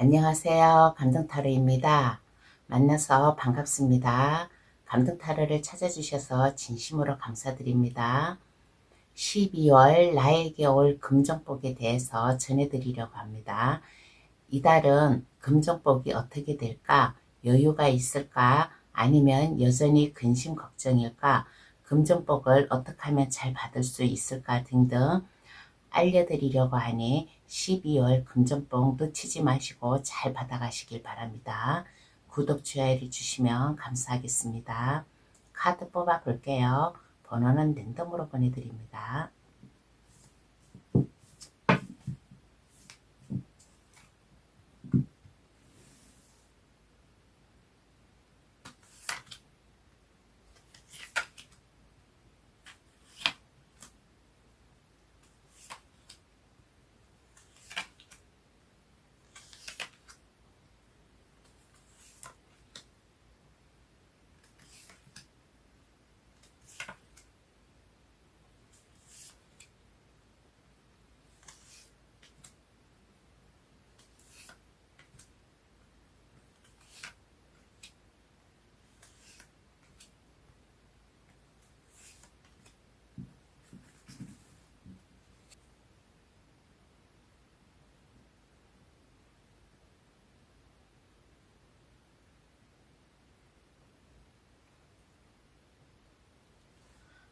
안녕하세요. 감동타로입니다. 만나서 반갑습니다. 감동타로를 찾아주셔서 진심으로 감사드립니다. 12월 나에게 올 금전복에 대해서 전해드리려고 합니다. 이달은 금전복이 어떻게 될까? 여유가 있을까? 아니면 여전히 근심 걱정일까? 금전복을 어떻게 하면 잘 받을 수 있을까? 등등 알려드리려고 하니 12월 금전복 놓치지 마시고 잘 받아가시길 바랍니다. 구독, 좋아요를 주시면 감사하겠습니다. 카드 뽑아 볼게요. 번호는 랜덤으로 보내드립니다.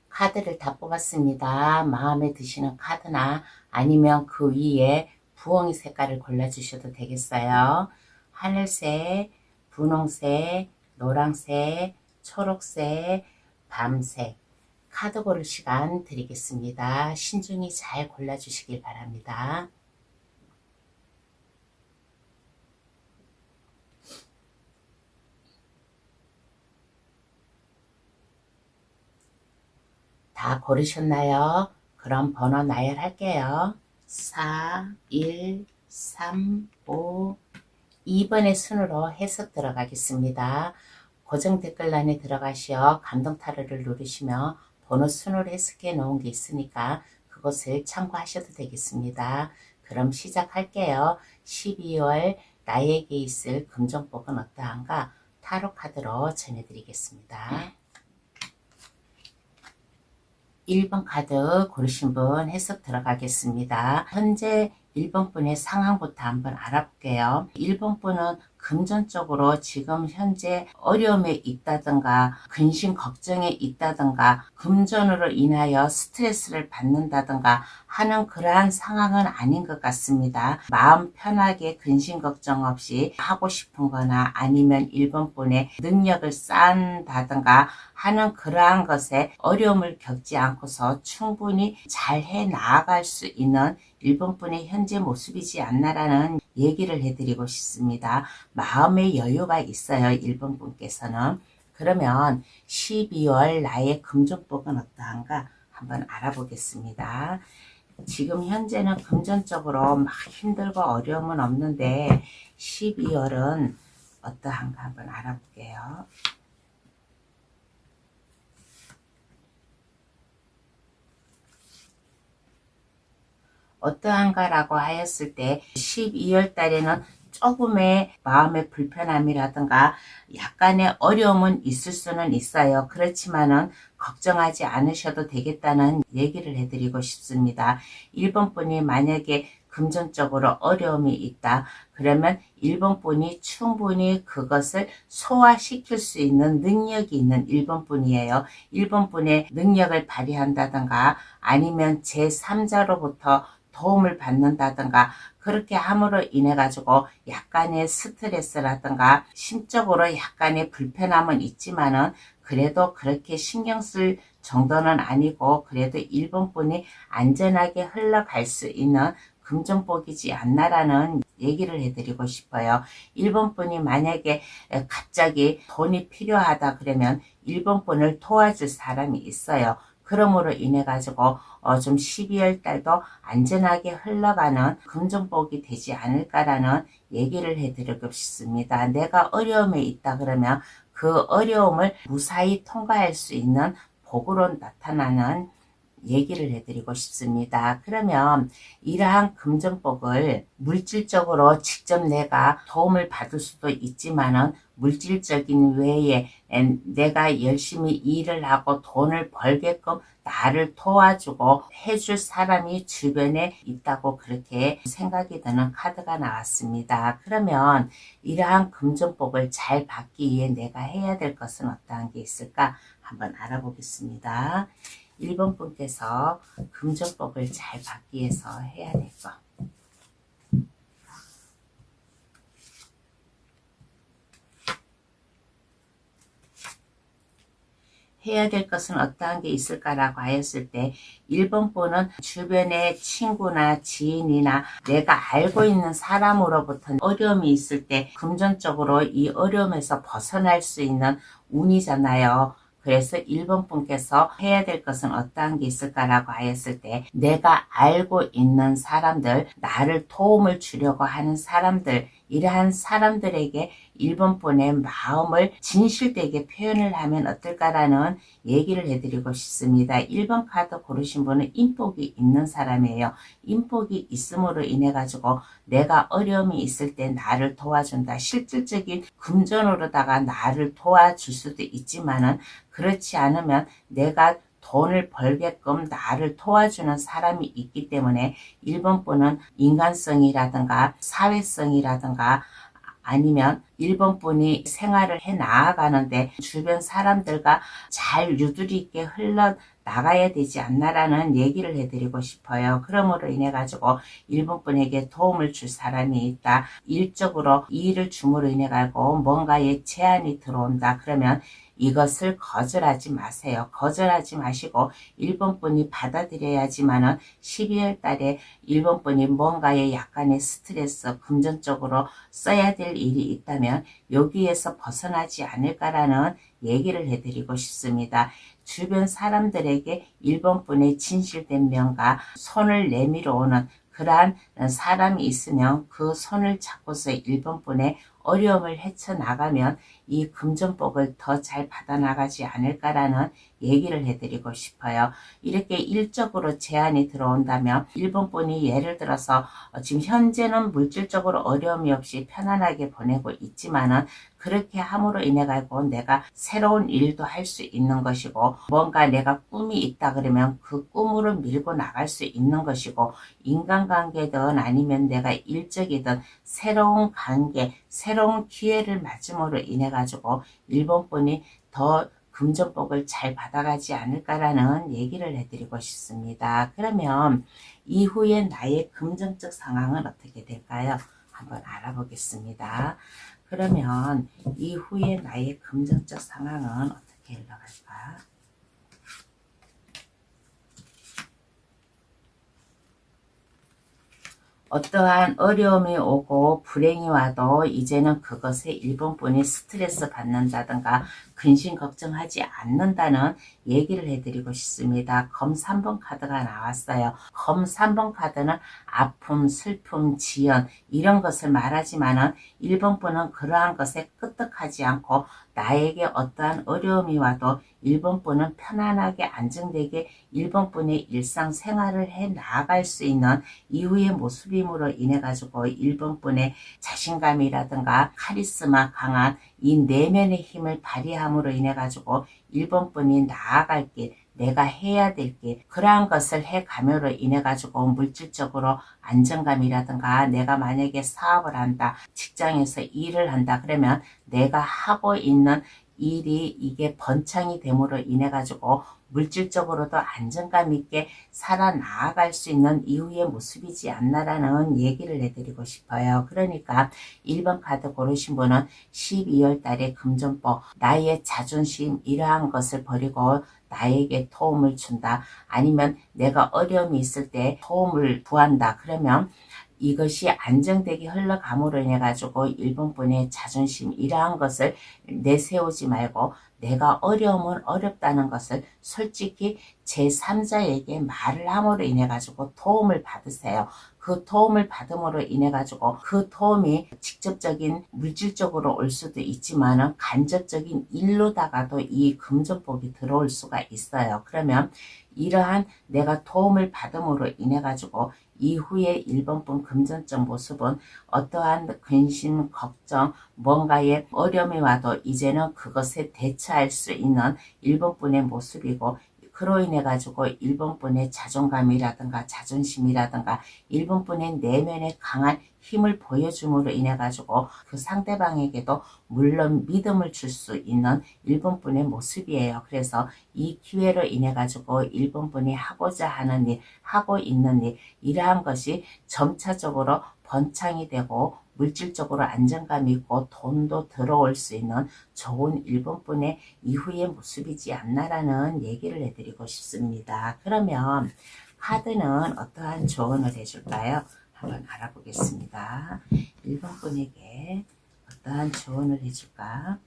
카드를 다 뽑았습니다. 마음에 드시는 카드나 아니면 그 위에 부엉이 색깔을 골라주셔도 되겠어요. 하늘색, 분홍색, 노란색, 초록색, 밤색. 카드 고를 시간 드리겠습니다. 신중히 잘 골라주시길 바랍니다. 다 고르셨나요? 그럼 번호 나열할게요. 4, 1, 3, 5, 2번의 순으로 해석 들어가겠습니다. 고정 댓글란에 들어가시어 감동타로를 누르시면 번호 순으로 해석해 놓은 게 있으니까 그것을 참고하셔도 되겠습니다. 그럼 시작할게요. 12월 나에게 있을 금전복은 어떠한가? 타로 카드로 전해드리겠습니다. 1번 카드 고르신 분 해석 들어가겠습니다. 현재 1번 분의 상황부터 한번 알아볼게요. 1번 분은 금전적으로 지금 현재 어려움에 있다든가 근심 걱정에 있다든가 금전으로 인하여 스트레스를 받는다든가 하는 그러한 상황은 아닌 것 같습니다. 마음 편하게 근심 걱정 없이 하고 싶은 거나 아니면 1번 분의 능력을 쌓는다든가 하는 그러한 것에 어려움을 겪지 않고서 충분히 잘 해 나아갈 수 있는 1번 분의 현재 모습이지 않나라는 얘기를 해드리고 싶습니다. 마음의 여유가 있어요. 1번 분께서는. 그러면 12월 나의 금전복은 어떠한가 한번 알아보겠습니다. 지금 현재는 금전적으로 막 힘들고 어려움은 없는데 12월은 어떠한가 한번 알아볼게요. 어떠한가라고 하였을 때 12월 달에는 조금의 마음의 불편함이라든가 약간의 어려움은 있을 수는 있어요. 그렇지만은 걱정하지 않으셔도 되겠다는 얘기를 해드리고 싶습니다. 1번 분이 만약에 금전적으로 어려움이 있다. 그러면 1번 분이 충분히 그것을 소화시킬 수 있는 능력이 있는 1번 분이에요. 1번 분의 능력을 발휘한다든가 아니면 제3자로부터 도움을 받는다든가 그렇게 함으로 인해 가지고 약간의 스트레스라든가 심적으로 약간의 불편함은 있지만은 그래도 그렇게 신경 쓸 정도는 아니고 그래도 1번 분이 안전하게 흘러갈 수 있는 금전복이지 않나라는 얘기를 해드리고 싶어요. 1번 분이 만약에 갑자기 돈이 필요하다 그러면 1번 분을 도와줄 사람이 있어요. 그러므로 인해 가지고 좀 12월 달도 안전하게 흘러가는 금전복이 되지 않을까라는 얘기를 해드리고 싶습니다. 내가 어려움에 있다 그러면 그 어려움을 무사히 통과할 수 있는 복으로 나타나는 얘기를 해드리고 싶습니다. 그러면 이러한 금전복을 물질적으로 직접 내가 도움을 받을 수도 있지만은 물질적인 외에 내가 열심히 일을 하고 돈을 벌게끔 나를 도와주고 해줄 사람이 주변에 있다고 그렇게 생각이 드는 카드가 나왔습니다. 그러면 이러한 금전복을 잘 받기 위해 내가 해야 될 것은 어떠한 게 있을까 한번 알아보겠습니다. 1번 분께서 금전복을 잘 받기 위해서 해야 될 것. 해야 될 것은 어떠한 게 있을까라고 하였을 때 1번 분은 주변의 친구나 지인이나 내가 알고 있는 사람으로부터 어려움이 있을 때 금전적으로 이 어려움에서 벗어날 수 있는 운이잖아요. 그래서 1번 분께서 해야 될 것은 어떠한 게 있을까라고 하였을 때 내가 알고 있는 사람들, 나를 도움을 주려고 하는 사람들, 이러한 사람들에게 1번 분의 마음을 진실되게 표현을 하면 어떨까라는 얘기를 해드리고 싶습니다. 1번 카드 고르신 분은 인복이 있는 사람이에요. 인복이 있음으로 인해 가지고 내가 어려움이 있을 때 나를 도와준다. 실질적인 금전으로다가 나를 도와줄 수도 있지만은 그렇지 않으면 내가 돈을 벌게끔 나를 도와주는 사람이 있기 때문에 1번 분은 인간성이라든가 사회성이라든가 아니면 1번 분이 생활을 해 나아가는데 주변 사람들과 잘 유두리 있게 흘러나가야 되지 않나라는 얘기를 해드리고 싶어요. 그러므로 인해 가지고 1번 분에게 도움을 줄 사람이 있다. 일적으로 일을 줌으로 인해 가지고 뭔가에 제한이 들어온다. 그러면 이것을 거절하지 마세요. 거절하지 마시고 1번 분이 받아들여야지만은 12월 달에 1번 분이 뭔가에 약간의 스트레스, 금전적으로 써야 될 일이 있다면 여기에서 벗어나지 않을까라는 얘기를 해드리고 싶습니다. 주변 사람들에게 1번 분의 진실된 명과 손을 내밀어 오는 그러한 사람이 있으면 그 손을 잡고서 1번 분의 어려움을 헤쳐나가면 이 금전복을 더 잘 받아나가지 않을까라는 얘기를 해드리고 싶어요. 이렇게 일적으로 제한이 들어온다면 1번 분이 예를 들어서 지금 현재는 물질적으로 어려움이 없이 편안하게 보내고 있지만은 그렇게 함으로 인해 가지고 내가 새로운 일도 할 수 있는 것이고 뭔가 내가 꿈이 있다 그러면 그 꿈으로 밀고 나갈 수 있는 것이고 인간관계든 아니면 내가 일적이든 새로운 관계, 새로운 기회를 맞음으로 인해 가지고 1번 분이 더 금전복을 잘 받아가지 않을까라는 얘기를 해드리고 싶습니다. 그러면 이후에 나의 금전적 상황은 어떻게 될까요? 한번 알아보겠습니다. 그러면 이후에 나의 금전적 상황은 어떻게 흘러갈까? 어떠한 어려움이 오고 불행이 와도 이제는 그것에 1번 분이 스트레스 받는다든가 근심 걱정하지 않는다는 얘기를 해드리고 싶습니다. 검 3번 카드가 나왔어요. 검 3번 카드는 아픔, 슬픔, 지연 이런 것을 말하지만은 1번 분은 그러한 것에 끄떡하지 않고 나에게 어떠한 어려움이 와도 1번 분은 편안하게 안정되게 1번 분의 일상생활을 해 나아갈 수 있는 이후의 모습임으로 인해 가지고 1번 분의 자신감이라든가 카리스마 강한 이 내면의 힘을 발휘함으로 인해 가지고 1번 분이 나아갈 길, 내가 해야 될 길, 그러한 것을 해감으로 인해 가지고 물질적으로 안정감이라든가 내가 만약에 사업을 한다, 직장에서 일을 한다 그러면 내가 하고 있는 일이 이게 번창이 됨으로 인해 가지고 물질적으로도 안정감 있게 살아나갈 수 있는 이후의 모습이지 않나라는 얘기를 해드리고 싶어요. 그러니까 1번 카드 고르신 분은 12월 달에 금전복, 나의 자존심 이러한 것을 버리고 나에게 도움을 준다. 아니면 내가 어려움이 있을 때 도움을 구한다. 그러면 이것이 안정되게 흘러감으로 인해 가지고 1번 분의 자존심 이러한 것을 내세우지 말고 내가 어려움은 어렵다는 것을 솔직히 제3자에게 말을 함으로 인해 가지고 도움을 받으세요. 그 도움을 받음으로 인해 가지고 그 도움이 직접적인 물질적으로 올 수도 있지만은 간접적인 일로다가도 이 금전복이 들어올 수가 있어요. 그러면 이러한 내가 도움을 받음으로 인해 가지고 이후에 1번분 금전적 모습은 어떠한 근심, 걱정, 뭔가에 어려움이 와도 이제는 그것에 대처할 수 있는 1번분의 모습이고, 그로 인해 가지고 1번분의 자존감이라든가 자존심이라든가 1번분의 내면의 강한 힘을 보여줌으로 인해 가지고 그 상대방에게도 물론 믿음을 줄 수 있는 1번분의 모습이에요. 그래서 이 기회로 인해 가지고 1번분이 하고자 하는 일, 하고 있는 일, 이러한 것이 점차적으로 번창이 되고 물질적으로 안정감이 있고 돈도 들어올 수 있는 좋은 1번분의 이후의 모습이지 않나라는 얘기를 해드리고 싶습니다. 그러면 카드는 어떠한 조언을 해줄까요? 한번 알아보겠습니다. 1번분에게 어떠한 조언을 해줄까?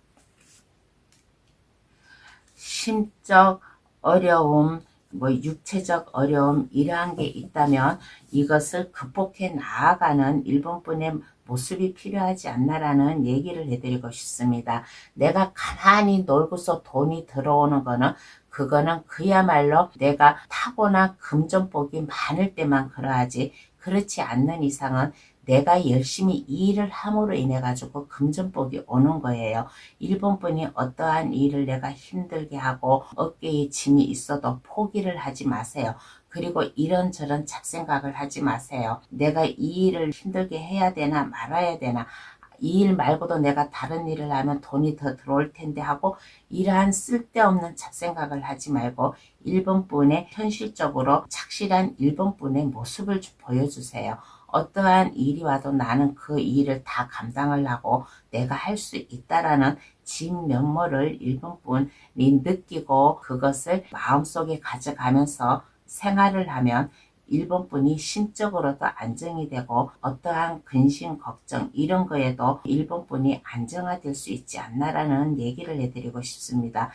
심적 어려움, 육체적 어려움 이러한 게 있다면 이것을 극복해 나아가는 1번분의 모습이 필요하지 않나라는 얘기를 해드리고 싶습니다. 내가 가만히 놀고서 돈이 들어오는 거는 그거는 그야말로 내가 타고난 금전복이 많을 때만 그러하지, 그렇지 않는 이상은 내가 열심히 일을 함으로 인해 가지고 금전복이 오는 거예요. 1번분이 어떠한 일을 내가 힘들게 하고 어깨에 짐이 있어도 포기를 하지 마세요. 그리고 이런저런 잡생각을 하지 마세요. 내가 이 일을 힘들게 해야 되나 말아야 되나, 이 일 말고도 내가 다른 일을 하면 돈이 더 들어올 텐데 하고 이러한 쓸데없는 잡생각을 하지 말고 1번분의 현실적으로 착실한 1번분의 모습을 보여주세요. 어떠한 일이 와도 나는 그 일을 다 감당을 하고 내가 할 수 있다라는 진면모를 1번분이 느끼고 그것을 마음속에 가져가면서 생활을 하면 1번분이 심적으로도 안정이 되고 어떠한 근심, 걱정 이런 거에도 1번분이 안정화될 수 있지 않나라는 얘기를 해드리고 싶습니다.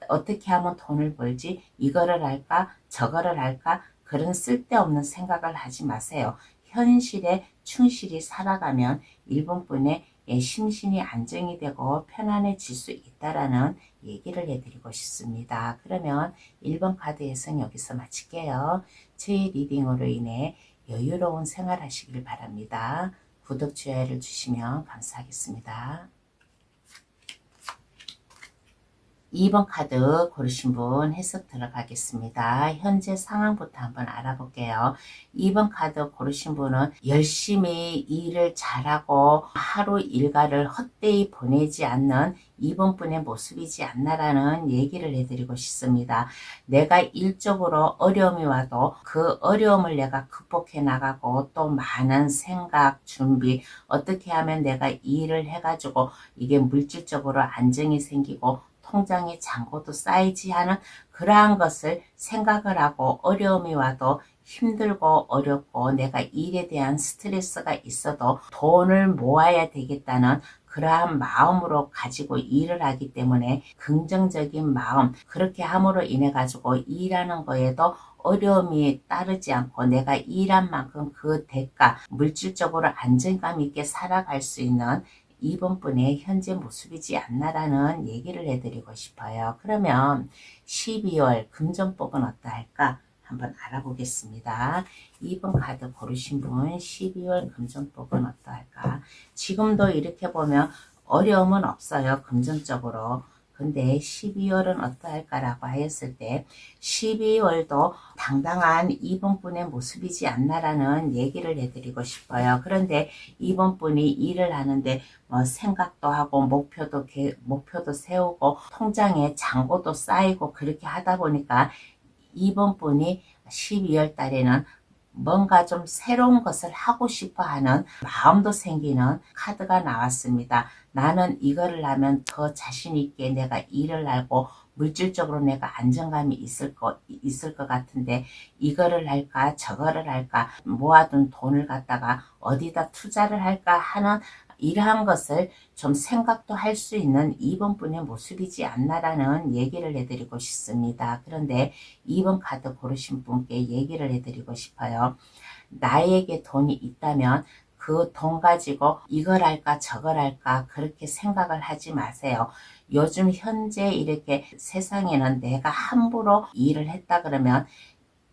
어떻게 하면 돈을 벌지? 이거를 할까? 저거를 할까? 그런 쓸데없는 생각을 하지 마세요. 현실에 충실히 살아가면 1번분의 심신이 안정이 되고 편안해질 수 있다라는 얘기를 해드리고 싶습니다. 그러면 1번 카드 예선 여기서 마칠게요. 제 리딩으로 인해 여유로운 생활 하시길 바랍니다. 구독, 좋아요를 주시면 감사하겠습니다. 2번 카드 고르신 분 해석 들어가겠습니다. 현재 상황부터 한번 알아볼게요. 2번 카드 고르신 분은 열심히 일을 잘하고 하루 일과를 헛되이 보내지 않는 2번분의 모습이지 않나라는 얘기를 해드리고 싶습니다. 내가 일적으로 어려움이 와도 그 어려움을 내가 극복해 나가고 또 많은 생각, 준비, 어떻게 하면 내가 이 일을 해가지고 이게 물질적으로 안정이 생기고 통장에 잔고도 쌓이지 하는 그러한 것을 생각을 하고 어려움이 와도 힘들고 어렵고 내가 일에 대한 스트레스가 있어도 돈을 모아야 되겠다는 그러한 마음으로 가지고 일을 하기 때문에 긍정적인 마음, 그렇게 함으로 인해 가지고 일하는 거에도 어려움이 따르지 않고 내가 일한 만큼 그 대가, 물질적으로 안정감 있게 살아갈 수 있는 2번분의 현재 모습이지 않나라는 얘기를 해드리고 싶어요. 그러면 12월 금전복은 어떠할까? 한번 알아보겠습니다. 2번 카드 고르신 분 12월 금전복은 어떠할까? 지금도 이렇게 보면 어려움은 없어요. 금전적으로. 근데 12월은 어떠할까라고 하였을 때 12월도 당당한 2번분의 모습이지 않나라는 얘기를 해드리고 싶어요. 그런데 2번분이 일을 하는데 생각도 하고 목표도 세우고 통장에 잔고도 쌓이고 그렇게 하다 보니까 2번분이 12월 달에는 뭔가 좀 새로운 것을 하고 싶어 하는 마음도 생기는 카드가 나왔습니다. 나는 이거를 하면 더 자신 있게 내가 일을 하고 물질적으로 내가 안정감이 있을 것 같은데 이거를 할까 저거를 할까 모아둔 돈을 갖다가 어디다 투자를 할까 하는 이러한 것을 좀 생각도 할 수 있는 2번분의 모습이지 않나라는 얘기를 해드리고 싶습니다. 그런데 2번 카드 고르신 분께 얘기를 해드리고 싶어요. 나에게 돈이 있다면 그 돈 가지고 이걸 할까 저걸 할까 그렇게 생각을 하지 마세요. 요즘 현재 이렇게 세상에는 내가 함부로 일을 했다 그러면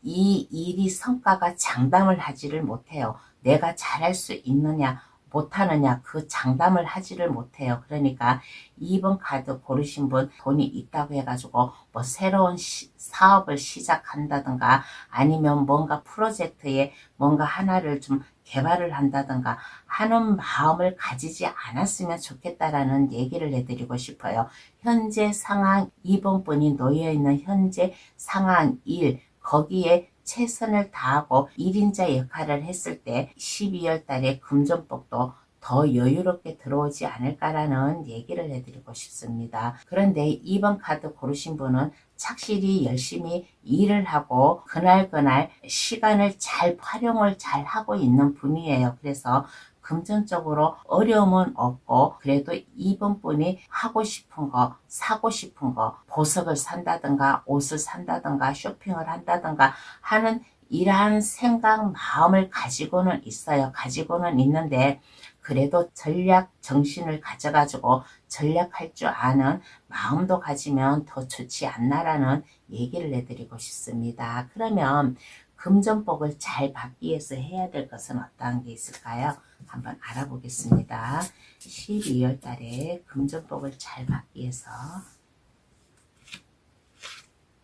이 일이 성과가 장담을 하지를 못해요. 내가 잘할 수 있느냐 못하느냐 그 장담을 하지를 못해요. 그러니까 2번 카드 고르신 분 돈이 있다고 해가지고 뭐 새로운 사업을 시작한다든가 아니면 뭔가 프로젝트에 뭔가 하나를 좀 개발을 한다든가 하는 마음을 가지지 않았으면 좋겠다라는 얘기를 해드리고 싶어요. 현재 상황 2번 분이 놓여있는 현재 상황 1 거기에 최선을 다하고 1인자 역할을 했을 때 12월 달에 금전복도 더 여유롭게 들어오지 않을까라는 얘기를 해드리고 싶습니다. 그런데 2번 카드 고르신 분은 착실히 열심히 일을 하고 그날 시간을 잘 활용을 잘 하고 있는 분이에요. 그래서 금전적으로 어려움은 없고 그래도 2번 분이 하고 싶은 거 사고 싶은 거 보석을 산다든가 옷을 산다든가 쇼핑을 한다든가 하는 이러한 생각 마음을 가지고는 있어요. 가지고는 있는데 그래도 전략 정신을 가져가지고 전략할 줄 아는 마음도 가지면 더 좋지 않나라는 얘기를 해드리고 싶습니다. 그러면 금전복을 잘 받기 위해서 해야 될 것은 어떠한 게 있을까요? 한번 알아보겠습니다. 12월 달에 금전복을 잘 받기 위해서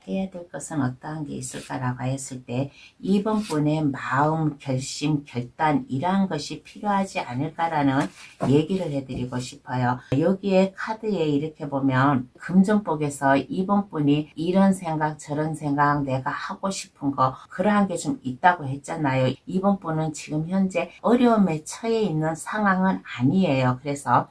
해야 될 것은 어떠한 게 있을까라고 했을 때 2번 분의 마음, 결심, 결단 이러한 것이 필요하지 않을까라는 얘기를 해드리고 싶어요. 여기에 카드에 이렇게 보면 금전복에서 2번 분이 이런 생각 저런 생각 내가 하고 싶은 거 그러한 게 좀 있다고 했잖아요. 2번 분은 지금 현재 어려움에 처해 있는 상황은 아니에요. 그래서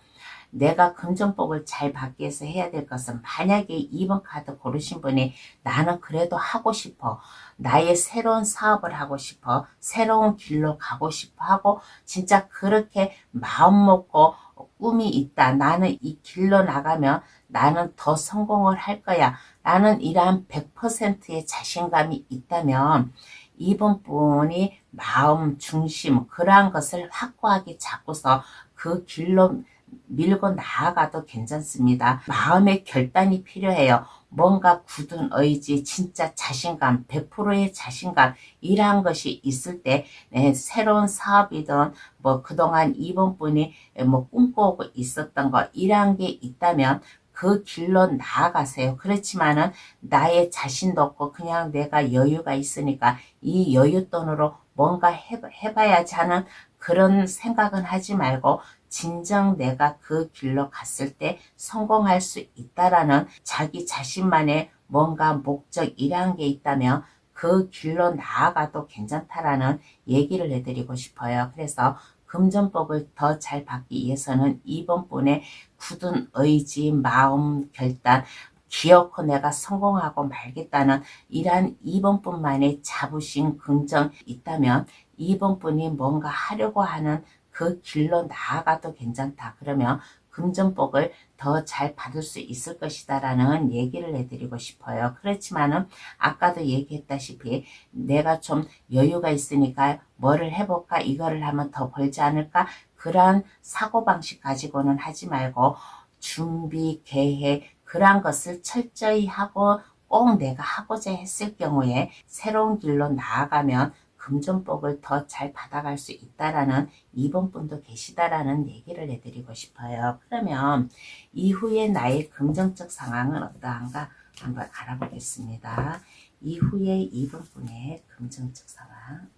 내가 금전복을 잘 받기 위해서 해야 될 것은 만약에 2번 카드 고르신 분이 나는 그래도 하고 싶어. 나의 새로운 사업을 하고 싶어. 새로운 길로 가고 싶어 하고 진짜 그렇게 마음 먹고 꿈이 있다. 나는 이 길로 나가면 나는 더 성공을 할 거야. 나는 이러한 100%의 자신감이 있다면 2번 분이 마음, 중심 그러한 것을 확고하게 잡고서 그 길로 밀고 나아가도 괜찮습니다. 마음의 결단이 필요해요. 뭔가 굳은 의지, 진짜 자신감, 100%의 자신감 이러한 것이 있을 때 새로운 사업이든 뭐 그동안 2번 분이 뭐 꿈꿔오고 있었던 거 이러한 게 있다면 그 길로 나아가세요. 그렇지만은 나의 자신도 없고 그냥 내가 여유가 있으니까 이 여윳돈으로 뭔가 해봐야지 하는 그런 생각은 하지 말고 진정 내가 그 길로 갔을 때 성공할 수 있다라는 자기 자신만의 뭔가 목적 이러한 게 있다면 그 길로 나아가도 괜찮다라는 얘기를 해드리고 싶어요. 그래서 금전복을 더 잘 받기 위해서는 2번 분의 굳은 의지, 마음, 결단, 기어코 내가 성공하고 말겠다는 이러한 2번 분만의 자부심, 긍정 있다면 2번 분이 뭔가 하려고 하는 그 길로 나아가도 괜찮다. 그러면 금전복을 더 잘 받을 수 있을 것이다 라는 얘기를 해드리고 싶어요. 그렇지만은 아까도 얘기했다시피 내가 좀 여유가 있으니까 뭐를 해볼까 이거를 하면 더 벌지 않을까 그러한 사고방식 가지고는 하지 말고 준비, 계획 그러한 것을 철저히 하고 꼭 내가 하고자 했을 경우에 새로운 길로 나아가면 금전복을 더 잘 받아갈 수 있다라는 2번 분도 계시다라는 얘기를 해드리고 싶어요. 그러면 이후에 나의 금전적 상황은 어떠한가 한번 알아보겠습니다. 이후에 2번 분의 금전적 상황.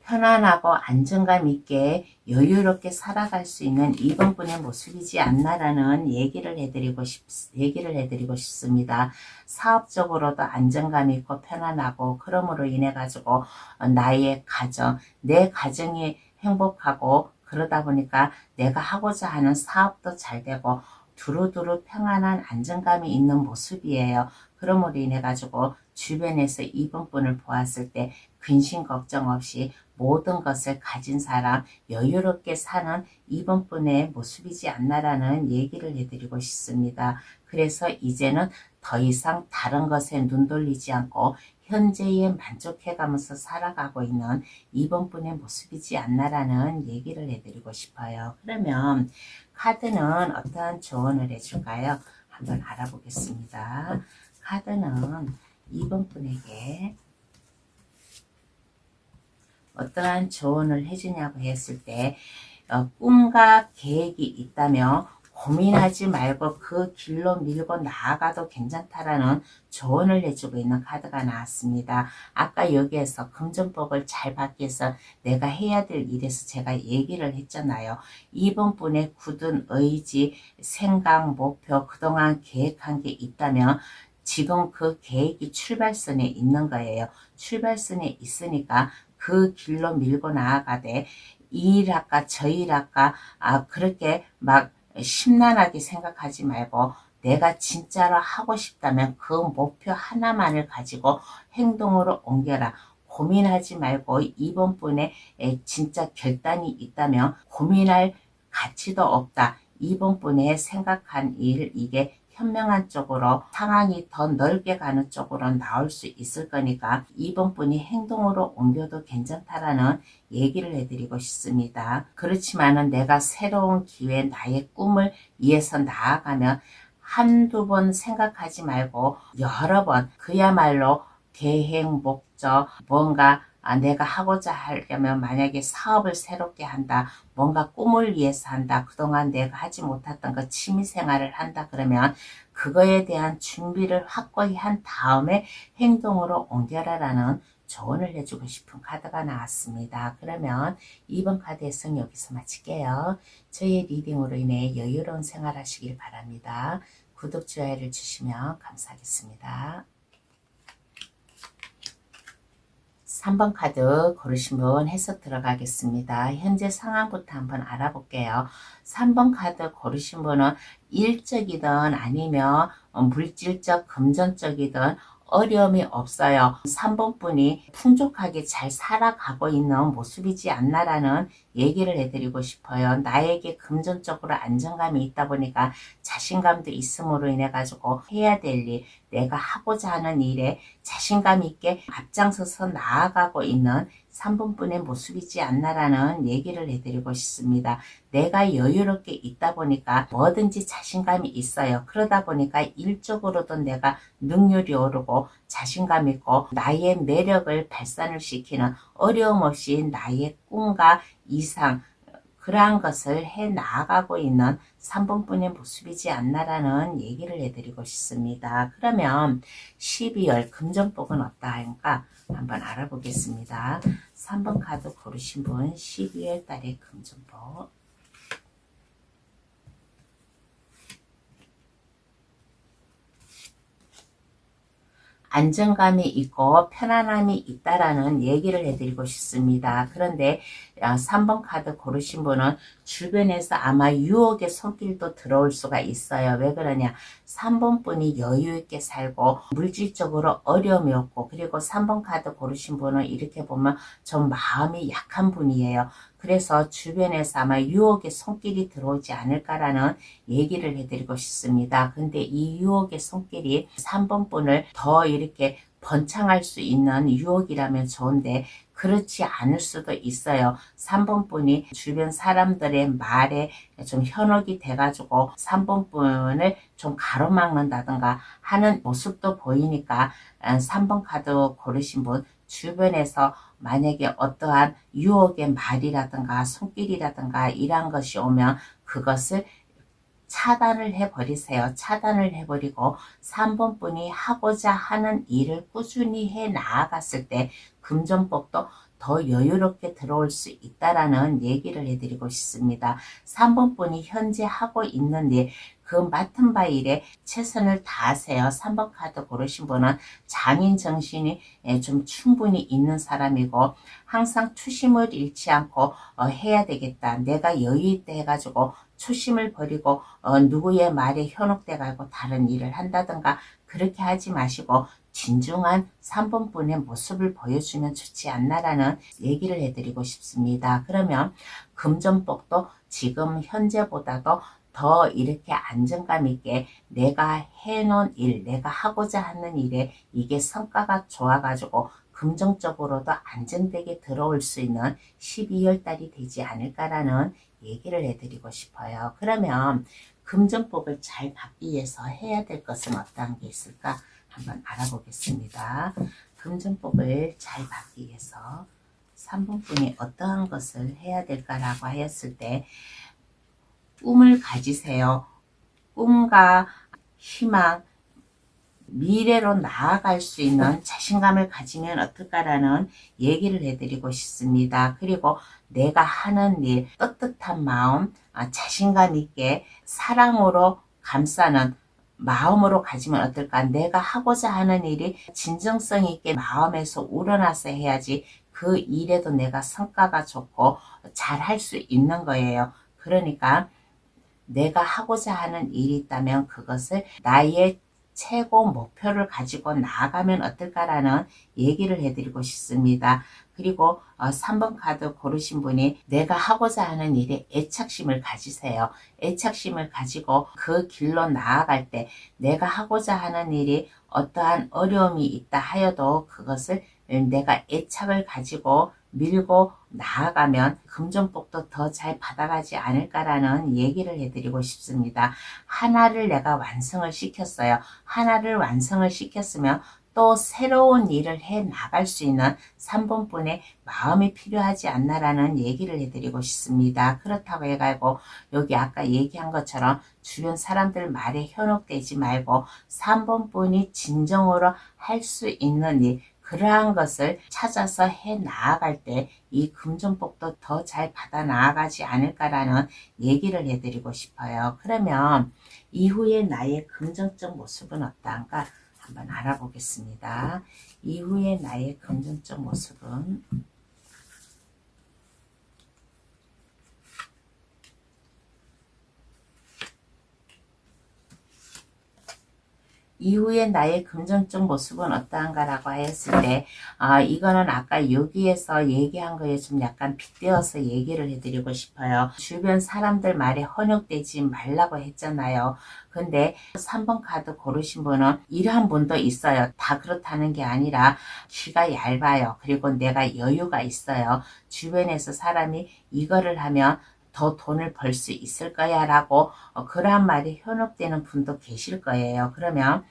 편안하고 안정감 있게 여유롭게 살아갈 수 있는 2번 분의 모습이지 않나라는 얘기를 해드리고 싶습니다. 사업적으로도 안정감 있고 편안하고 그러므로 인해 가지고 나의 가정, 내 가정이 행복하고 그러다 보니까 내가 하고자 하는 사업도 잘 되고 두루두루 평안한 안정감이 있는 모습이에요. 그러므로 인해 가지고 주변에서 2번 분을 보았을 때 근심 걱정 없이 모든 것을 가진 사람, 여유롭게 사는 2번 분의 모습이지 않나라는 얘기를 해드리고 싶습니다. 그래서 이제는 더 이상 다른 것에 눈 돌리지 않고 현재에 만족해가면서 살아가고 있는 이번 분의 모습이지 않나라는 얘기를 해드리고 싶어요. 그러면 카드는 어떠한 조언을 해줄까요? 한번 알아보겠습니다. 카드는 이번 분에게 어떠한 조언을 해주냐고 했을 때 꿈과 계획이 있다면 고민하지 말고 그 길로 밀고 나아가도 괜찮다라는 조언을 해주고 있는 카드가 나왔습니다. 아까 여기에서 금전복을 잘 받기 위해서 내가 해야 될 일에서 제가 얘기를 했잖아요. 이번 분의 굳은 의지, 생각, 목표, 그동안 계획한 게 있다면 지금 그 계획이 출발선에 있는 거예요. 출발선에 있으니까 그 길로 밀고 나아가되 이 일 할까 저 일 할까 그렇게 막 심란하게 생각하지 말고 내가 진짜로 하고 싶다면 그 목표 하나만을 가지고 행동으로 옮겨라. 고민하지 말고 이번 분의 진짜 결단이 있다면 고민할 가치도 없다. 이번 분의 생각한 일 이게 현명한 쪽으로 상황이 더 넓게 가는 쪽으로 나올 수 있을 거니까 이번 분이 행동으로 옮겨도 괜찮다라는 얘기를 해드리고 싶습니다. 그렇지만은 내가 새로운 기회 나의 꿈을 위해서 나아가면 한두 번 생각하지 말고 여러 번 그야말로 계획, 목적, 뭔가 내가 하고자 하려면 만약에 사업을 새롭게 한다, 뭔가 꿈을 위해서 한다, 그동안 내가 하지 못했던 그 취미생활을 한다 그러면 그거에 대한 준비를 확고히 한 다음에 행동으로 옮겨라라는 조언을 해주고 싶은 카드가 나왔습니다. 그러면 2번 카드 해석 여기서 마칠게요. 저의 리딩으로 인해 여유로운 생활 하시길 바랍니다. 구독, 좋아요를 주시면 감사하겠습니다. 3번 카드 고르신 분 해석 들어가겠습니다. 현재 상황부터 한번 알아볼게요. 3번 카드 고르신 분은 일적이든 아니면 물질적, 금전적이든 어려움이 없어요. 3번 분이 풍족하게 잘 살아가고 있는 모습이지 않나라는 얘기를 해드리고 싶어요. 나에게 금전적으로 안정감이 있다 보니까 자신감도 있음으로 인해 가지고 해야 될 일, 내가 하고자 하는 일에 자신감 있게 앞장서서 나아가고 있는 3번 분의 모습이지 않나라는 얘기를 해드리고 싶습니다. 내가 여유롭게 있다 보니까 뭐든지 자신감이 있어요. 그러다 보니까 일적으로도 내가 능률이 오르고 자신감 있고 나의 매력을 발산을 시키는 어려움 없이 나의 꿈과 이상 그러한 것을 해 나아가고 있는 3번 분의 모습이지 않나라는 얘기를 해드리고 싶습니다. 그러면 12월 금전복은 어떠한가 한번 알아보겠습니다. 3번 카드 고르신 분 12월 달의 금전복 안정감이 있고 편안함이 있다라는 얘기를 해드리고 싶습니다. 그런데 3번 카드 고르신 분은 주변에서 아마 유혹의 손길도 들어올 수가 있어요. 왜 그러냐? 3번 분이 여유 있게 살고 물질적으로 어려움이 없고 그리고 3번 카드 고르신 분은 이렇게 보면 좀 마음이 약한 분이에요. 그래서 주변에서 아마 유혹의 손길이 들어오지 않을까라는 얘기를 해드리고 싶습니다. 근데 이 유혹의 손길이 3번 분을 더 이렇게 번창할 수 있는 유혹이라면 좋은데 그렇지 않을 수도 있어요. 3번 분이 주변 사람들의 말에 좀 현혹이 돼가지고 3번 분을 좀 가로막는다든가 하는 모습도 보이니까 3번 카드 고르신 분 주변에서 만약에 어떠한 유혹의 말이라든가 손길이라든가 이러한 것이 오면 그것을 차단을 해버리세요. 차단을 해버리고 3번 분이 하고자 하는 일을 꾸준히 해 나아갔을 때 금전복도 더 여유롭게 들어올 수 있다라는 얘기를 해드리고 싶습니다. 3번 분이 현재 하고 있는 일, 그 맡은 바 일에 최선을 다하세요. 3번 카드 고르신 분은 장인 정신이 좀 충분히 있는 사람이고 항상 초심을 잃지 않고 해야 되겠다. 내가 여유 있다 해가지고 초심을 버리고 누구의 말에 현혹돼 가고 다른 일을 한다든가 그렇게 하지 마시고 진중한 3번 분의 모습을 보여주면 좋지 않나라는 얘기를 해드리고 싶습니다. 그러면 금전복도 지금 현재보다도 더 이렇게 안정감 있게 내가 해놓은 일, 내가 하고자 하는 일에 이게 성과가 좋아가지고 금전적으로도 안정되게 들어올 수 있는 12월 달이 되지 않을까라는 얘기를 해드리고 싶어요. 그러면 금전법을 잘 받기 위해서 해야 될 것은 어떠한 게 있을까? 한번 알아보겠습니다. 금전법을 잘 받기 위해서 3번분이 어떠한 것을 해야 될까라고 하였을 때 꿈을 가지세요. 꿈과 희망, 미래로 나아갈 수 있는 자신감을 가지면 어떨까라는 얘기를 해드리고 싶습니다. 그리고 내가 하는 일, 떳떳한 마음, 자신감 있게 사랑으로 감싸는 마음으로 가지면 어떨까? 내가 하고자 하는 일이 진정성 있게 마음에서 우러나서 해야지 그 일에도 내가 성과가 좋고 잘 할 수 있는 거예요. 그러니까 내가 하고자 하는 일이 있다면 그것을 나의 최고 목표를 가지고 나아가면 어떨까라는 얘기를 해드리고 싶습니다. 그리고 3번 카드 고르신 분이 내가 하고자 하는 일에 애착심을 가지세요. 애착심을 가지고 그 길로 나아갈 때 내가 하고자 하는 일이 어떠한 어려움이 있다 하여도 그것을 내가 애착을 가지고 밀고 나아가면 금전복도 더 잘 받아가지 않을까라는 얘기를 해드리고 싶습니다. 하나를 내가 완성을 시켰어요. 하나를 완성을 시켰으면 또 새로운 일을 해 나갈 수 있는 3번분의 마음이 필요하지 않나라는 얘기를 해드리고 싶습니다. 그렇다고 해가지고 여기 아까 얘기한 것처럼 주변 사람들 말에 현혹되지 말고 3번분이 진정으로 할 수 있는 일, 그러한 것을 찾아서 해 나아갈 때 이 금전복도 더 잘 받아 나아가지 않을까라는 얘기를 해드리고 싶어요. 그러면 이후에 나의 금전적 모습은 어떠한가 한번 알아보겠습니다. 이후에 나의 금전적 모습은 이후에 나의 금전적 모습은 어떠한가라고 했을 때 이거는 아까 여기에서 얘기한 거에 좀 약간 빗대어서 얘기를 해드리고 싶어요. 주변 사람들 말에 헌역되지 말라고 했잖아요. 근데 3번 카드 고르신 분은 이러한 분도 있어요. 다 그렇다는 게 아니라 키가 얇아요. 그리고 내가 여유가 있어요. 주변에서 사람이 이거를 하면 더 돈을 벌 수 있을 거야 라고 그러한 말이 현혹되는 분도 계실 거예요. 그러면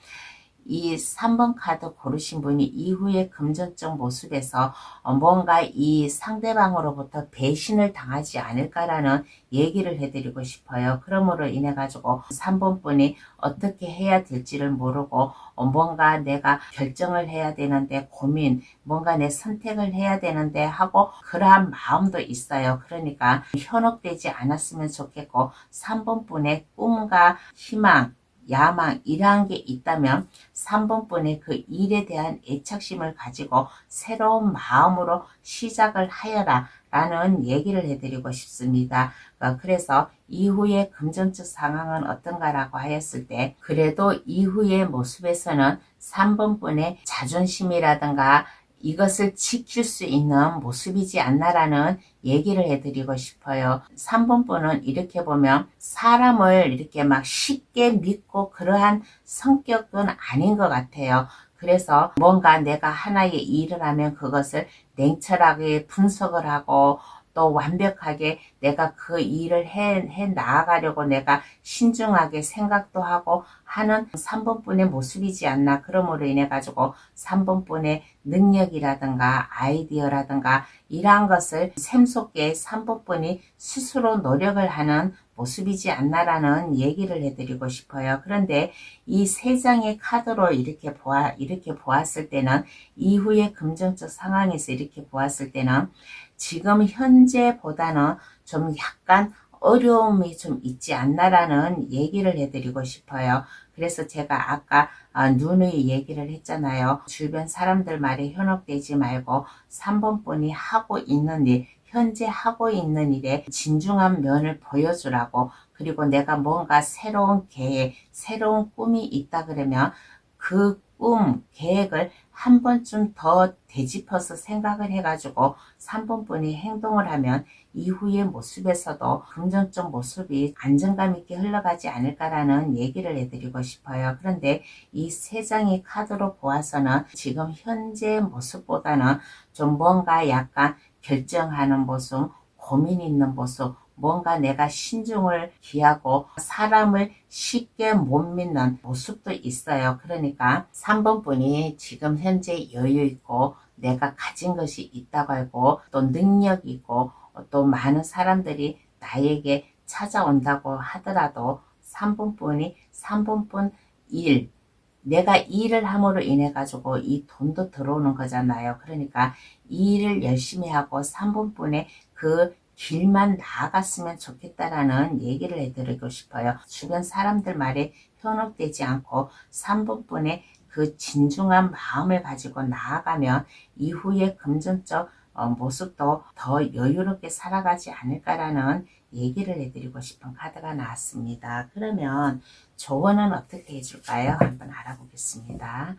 이 3번 카드 고르신 분이 이후에 금전적 모습에서 뭔가 이 상대방으로부터 배신을 당하지 않을까라는 얘기를 해드리고 싶어요. 그러므로 인해 가지고 3번 분이 어떻게 해야 될지를 모르고 뭔가 내가 결정을 해야 되는데 고민, 뭔가 내 선택을 해야 되는데 하고 그러한 마음도 있어요. 그러니까 현혹되지 않았으면 좋겠고 3번 분의 꿈과 희망, 야망 이러한 게 있다면 3번분의 그 일에 대한 애착심을 가지고 새로운 마음으로 시작을 하여라 라는 얘기를 해드리고 싶습니다. 그래서 이후의 금전적 상황은 어떤가라고 하였을 때 그래도 이후의 모습에서는 3번분의 자존심이라든가 이것을 지킬 수 있는 모습이지 않나라는 얘기를 해드리고 싶어요. 3번분은 이렇게 보면 사람을 이렇게 막 쉽게 믿고 그러한 성격은 아닌 것 같아요. 그래서 뭔가 내가 하나의 일을 하면 그것을 냉철하게 분석을 하고 또 완벽하게 내가 그 일을 해 나아가려고 내가 신중하게 생각도 하고 하는 3번분의 모습이지 않나. 그러므로 인해 가지고 3번분의 능력이라든가 아이디어라든가 이러한 것을 샘솟게 3번분이 스스로 노력을 하는 모습이지 않나라는 얘기를 해드리고 싶어요. 그런데 이 세 장의 카드로 이렇게 보았을 때는 이후의 금전적 상황에서 이렇게 보았을 때는 지금 현재보다는 좀 약간 어려움이 좀 있지 않나라는 얘기를 해드리고 싶어요. 그래서 제가 아까 누누이 얘기를 했잖아요. 주변 사람들 말에 현혹되지 말고 3번분이 하고 있는 일, 현재 하고 있는 일에 진중한 면을 보여주라고. 그리고 내가 뭔가 새로운 계획, 새로운 꿈이 있다 그러면 그 꿈, 계획을 한 번쯤 더 되짚어서 생각을 해가지고 3번분이 행동을 하면 이후의 모습에서도 긍정적 모습이 안정감 있게 흘러가지 않을까라는 얘기를 해드리고 싶어요. 그런데 이 세 장의 카드로 보아서는 지금 현재 모습보다는 좀 뭔가 약간 결정하는 모습, 고민 있는 모습, 뭔가 내가 신중을 기하고 사람을 쉽게 못 믿는 모습도 있어요. 그러니까 3번 분이 지금 현재 여유 있고 내가 가진 것이 있다고 하고 또 능력이 있고 또 많은 사람들이 나에게 찾아온다고 하더라도 3번 분이 3번 분 일, 내가 일을 함으로 인해 가지고 이 돈도 들어오는 거잖아요. 그러니까 이 일을 열심히 하고 3번분의 그 길만 나아갔으면 좋겠다라는 얘기를 해드리고 싶어요. 주변 사람들 말에 현혹되지 않고 3번분의 그 진중한 마음을 가지고 나아가면 이후에 금전적 모습도 더 여유롭게 살아가지 않을까라는 얘기를 해드리고 싶은 카드가 나왔습니다. 그러면 조언은 어떻게 해줄까요? 한번 알아보겠습니다.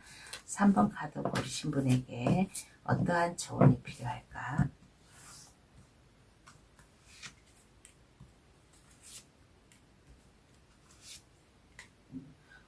3번 카드 고르신 분에게 어떠한 조언이 필요할까?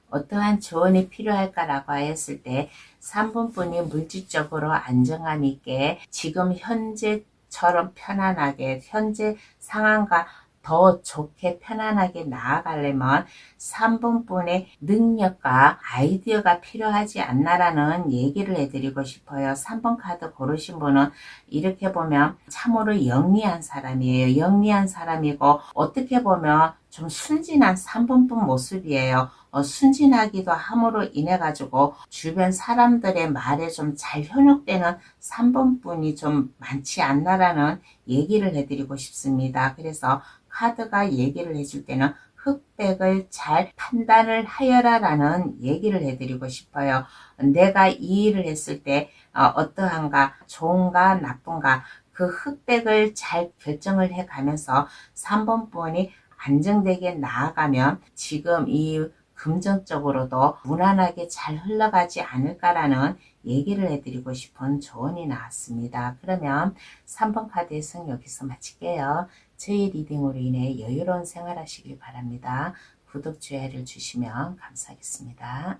어떠한 조언이 필요할까라고 하였을 때 3번 분이 물질적으로 안정감 있게 지금 현재처럼 편안하게 현재 상황과 더 좋게 편안하게 나아가려면 3번 분의 능력과 아이디어가 필요하지 않나라는 얘기를 해드리고 싶어요. 3번 카드 고르신 분은 이렇게 보면 참으로 영리한 사람이에요. 영리한 사람이고 어떻게 보면 좀 순진한 3번 분 모습이에요. 순진하기도 함으로 인해 가지고 주변 사람들의 말에 좀 잘 현혹되는 3번 분이 좀 많지 않나라는 얘기를 해드리고 싶습니다. 그래서 카드가 얘기를 해줄 때는 흑백을 잘 판단을 하여라라는 얘기를 해드리고 싶어요. 내가 이 일을 했을 때 어떠한가, 좋은가, 나쁜가, 그 흑백을 잘 결정을 해가면서 3번 분이 안정되게 나아가면 지금 이 금전적으로도 무난하게 잘 흘러가지 않을까라는 얘기를 해드리고 싶은 조언이 나왔습니다. 그러면 3번 카드의 승 여기서 마칠게요. 저희 리딩으로 인해 여유로운 생활 하시길 바랍니다. 구독, 좋아요를 주시면 감사하겠습니다.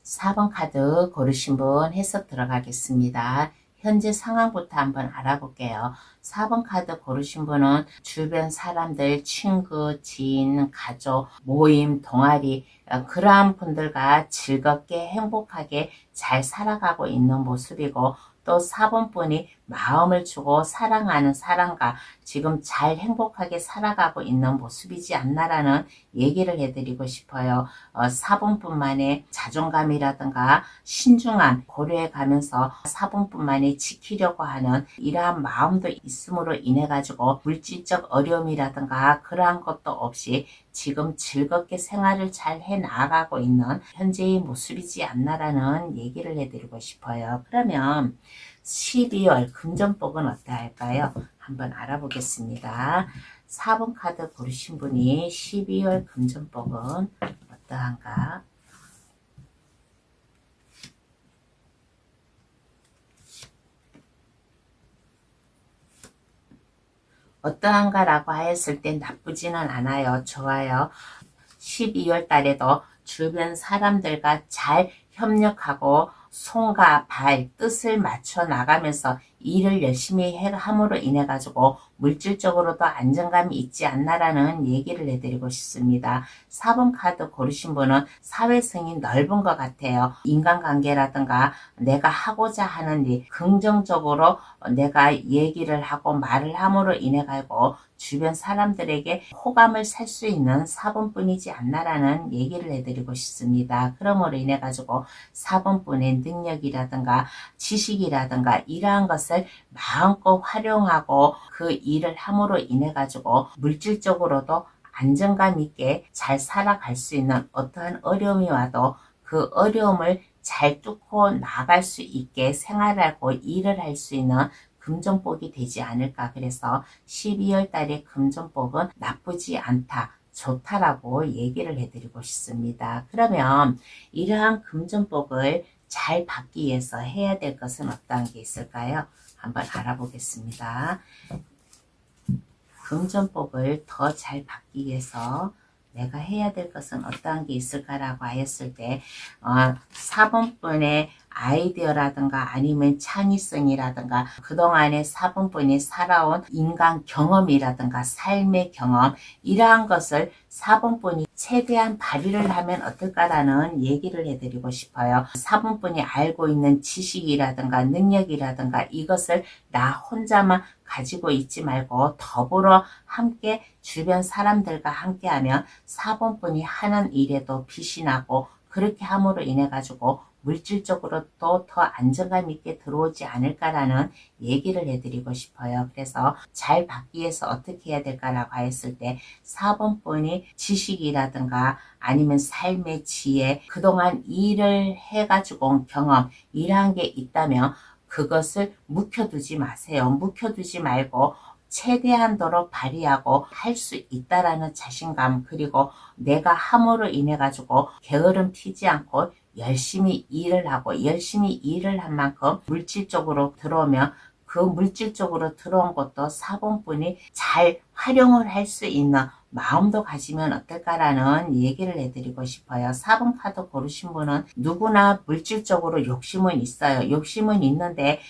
4번 카드 고르신 분 해석 들어가겠습니다. 현재 상황부터 한번 알아볼게요. 4번 카드 고르신 분은 주변 사람들, 친구, 지인, 가족, 모임, 동아리 그러한 분들과 즐겁게 행복하게 잘 살아가고 있는 모습이고 또 4번 분이 마음을 주고 사랑하는 사람과 지금 잘 행복하게 살아가고 있는 모습이지 않나라는 얘기를 해드리고 싶어요. 4번 분만의 자존감이라든가 신중함 고려해 가면서 4번 분만이 지키려고 하는 이러한 마음도 있음으로 인해 가지고 물질적 어려움이라든가 그러한 것도 없이 지금 즐겁게 생활을 잘 해 나가고 있는 현재의 모습이지 않나라는 얘기를 해드리고 싶어요. 그러면 12월 금전복은 어떠할까요? 한번 알아보겠습니다. 4번 카드 고르신 분이 12월 금전복은 어떠한가? 어떠한가라고 하였을 때 나쁘지는 않아요. 좋아요. 12월 달에도 주변 사람들과 잘 협력하고 손과 발, 뜻을 맞춰 나가면서 일을 열심히 함으로 인해 가지고 물질적으로도 안정감이 있지 않나라는 얘기를 해드리고 싶습니다. 4번 카드 고르신 분은 사회성이 넓은 것 같아요. 인간관계라든가 내가 하고자 하는 일, 긍정적으로 내가 얘기를 하고 말을 함으로 인해 가지고 주변 사람들에게 호감을 살 수 있는 4번뿐이지 않나라는 얘기를 해드리고 싶습니다. 그러므로 인해 가지고 4번뿐의 능력이라든가 지식이라든가 이러한 것을 마음껏 활용하고 그 일을 함으로 인해 가지고 물질적으로도 안정감 있게 잘 살아갈 수 있는 어떠한 어려움이 와도 그 어려움을 잘 뚫고 나갈 수 있게 생활하고 일을 할 수 있는 금전복이 되지 않을까. 그래서 12월 달의 금전복은 나쁘지 않다. 좋다라고 얘기를 해드리고 싶습니다. 그러면 이러한 금전복을 잘 받기 위해서 해야 될 것은 어떠한 게 있을까요? 한번 알아보겠습니다. 금전복을 더 잘 받기 위해서 내가 해야 될 것은 어떠한 게 있을까라고 하였을 때 4번분의 아이디어라든가 아니면 창의성이라든가 그동안에 4번분이 살아온 인간 경험이라든가 삶의 경험 이러한 것을 4번분이 최대한 발휘를 하면 어떨까라는 얘기를 해드리고 싶어요. 4번분이 알고 있는 지식이라든가 능력이라든가 이것을 나 혼자만 가지고 있지 말고 더불어 함께 주변 사람들과 함께하면 4번분이 하는 일에도 빛이 나고 그렇게 함으로 인해 가지고 물질적으로 또 더 안정감 있게 들어오지 않을까라는 얘기를 해드리고 싶어요. 그래서 잘 받기 위해서 어떻게 해야 될까라고 했을 때 4번분이 지식이라든가 아니면 삶의 지혜 그동안 일을 해가지고 온 경험 이러한 게 있다면 그것을 묵혀두지 마세요. 묵혀두지 말고 최대한도로 발휘하고 할 수 있다라는 자신감 그리고 내가 함으로 인해 가지고 게으름 피지 않고 열심히 일을 하고 열심히 일을 한 만큼 물질적으로 들어오면 그 물질적으로 들어온 것도 4번분이 잘 활용을 할 수 있는 마음도 가지면 어떨까라는 얘기를 해드리고 싶어요. 4번 카드 고르신 분은 누구나 물질적으로 욕심은 있어요. 욕심은 있는데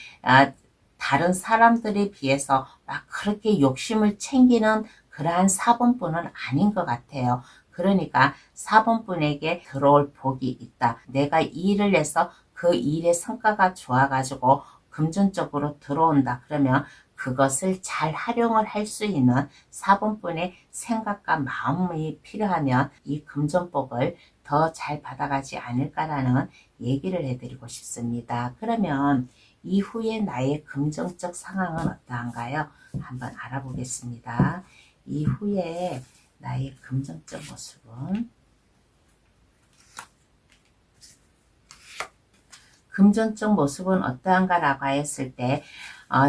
다른 사람들에 비해서 막 그렇게 욕심을 챙기는 그러한 4번분은 아닌 것 같아요. 그러니까 4번분에게 들어올 복이 있다. 내가 이 일을 해서 그 일의 성과가 좋아가지고 금전적으로 들어온다. 그러면 그것을 잘 활용을 할 수 있는 4번분의 생각과 마음이 필요하면 이 금전복을 더 잘 받아가지 않을까라는 얘기를 해드리고 싶습니다. 그러면 이후에 나의 금전적 상황은 어떠한가요? 한번 알아보겠습니다. 이후에 나의 금전적 모습은 금전적 모습은 어떠한가라고 했을 때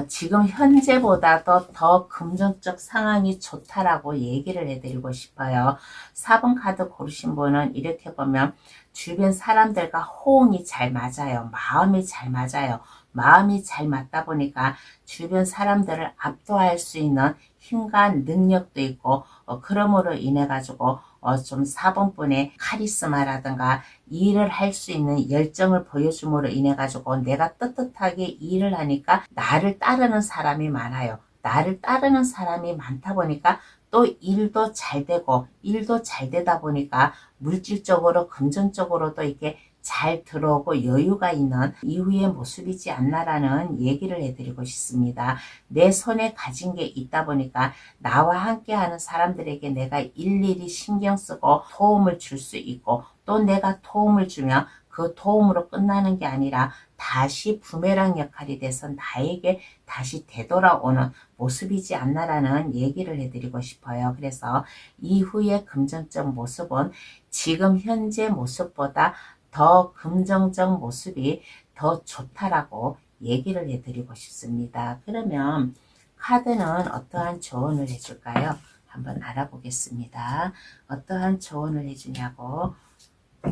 지금 현재보다도 더 금전적 상황이 좋다라고 얘기를 해드리고 싶어요. 4번 카드 고르신 분은 이렇게 보면 주변 사람들과 호응이 잘 맞아요. 마음이 잘 맞아요. 마음이 잘 맞다 보니까 주변 사람들을 압도할 수 있는 힘과 능력도 있고 그러므로 인해 가지고 좀 4번분의 카리스마라든가 일을 할 수 있는 열정을 보여줌으로 인해 가지고 내가 떳떳하게 일을 하니까 나를 따르는 사람이 많아요. 나를 따르는 사람이 많다 보니까 또 일도 잘 되고 일도 잘 되다 보니까 물질적으로 금전적으로도 이렇게 잘 들어오고 여유가 있는 이후의 모습이지 않나라는 얘기를 해드리고 싶습니다. 내 손에 가진 게 있다 보니까 나와 함께하는 사람들에게 내가 일일이 신경 쓰고 도움을 줄 수 있고 또 내가 도움을 주면 그 도움으로 끝나는 게 아니라 다시 부메랑 역할이 돼서 나에게 다시 되돌아오는 모습이지 않나라는 얘기를 해드리고 싶어요. 그래서 이후의 금전적 모습은 지금 현재 모습보다 더 긍정적 모습이 더 좋다라고 얘기를 해드리고 싶습니다. 그러면 카드는 어떠한 조언을 해줄까요? 한번 알아보겠습니다. 어떠한 조언을 해주냐고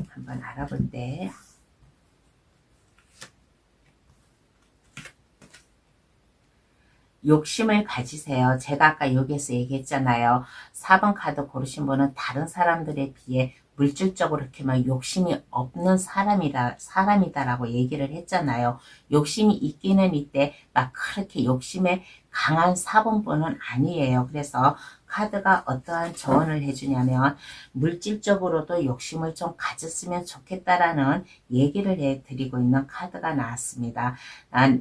한번 알아볼 때 욕심을 가지세요. 제가 아까 여기에서 얘기했잖아요. 4번 카드 고르신 분은 다른 사람들에 비해 물질적으로 이렇게 막 욕심이 없는 사람이다라고 얘기를 했잖아요. 욕심이 있기는 있대 막 그렇게 욕심에 강한 4번분은 아니에요. 그래서 카드가 어떠한 조언을 해주냐면 물질적으로도 욕심을 좀 가졌으면 좋겠다라는 얘기를 해드리고 있는 카드가 나왔습니다.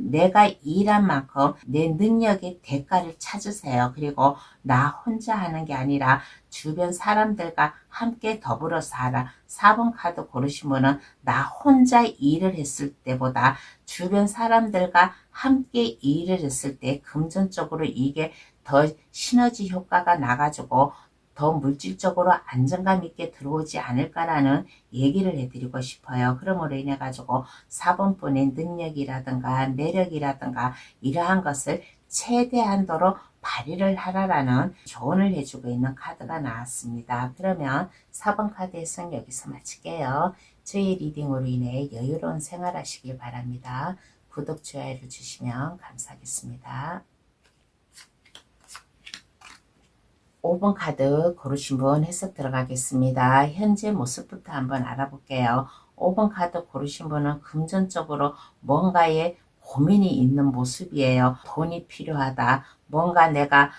내가 일한 만큼 내 능력의 대가를 찾으세요. 그리고 나 혼자 하는 게 아니라 주변 사람들과 함께 더불어 살아. 4번 카드 고르신 분은 나 혼자 일을 했을 때보다 주변 사람들과 함께 일을 했을 때 금전적으로 이게 더 시너지 효과가 나가지고 더 물질적으로 안정감 있게 들어오지 않을까라는 얘기를 해드리고 싶어요. 그러므로 인해 가지고 4번분의 능력이라든가 매력이라든가 이러한 것을 최대한도로 발휘를 하라라는 조언을 해주고 있는 카드가 나왔습니다. 그러면 4번 카드의 선 여기서 마칠게요. 저희 리딩으로 인해 여유로운 생활하시길 바랍니다. 구독, 좋아요를 주시면 감사하겠습니다. 5번 카드 고르신 분 해석 들어가겠습니다. 현재 모습부터 한번 알아볼게요. 5번 카드 고르신 분은 금전적으로 뭔가에 고민이 있는 모습이에요. 돈이 필요하다. 뭔가 내가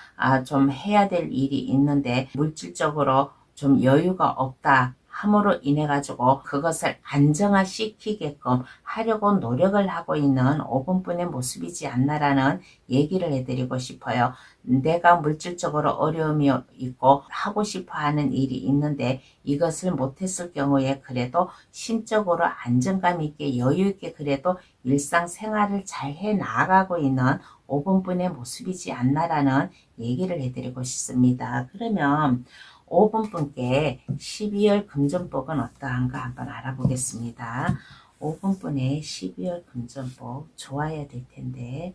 좀 해야 될 일이 있는데 물질적으로 좀 여유가 없다. 함으로 인해 가지고 그것을 안정화시키게끔 하려고 노력을 하고 있는 5번분의 모습이지 않나라는 얘기를 해드리고 싶어요. 내가 물질적으로 어려움이 있고 하고 싶어 하는 일이 있는데 이것을 못했을 경우에 그래도 심적으로 안정감 있게 여유 있게 그래도 일상생활을 잘 해 나가고 있는 5번분의 모습이지 않나라는 얘기를 해드리고 싶습니다. 그러면 5번 분께 12월 금전복은 어떠한가 한번 알아보겠습니다. 5번 분의 12월 금전복 좋아야 될 텐데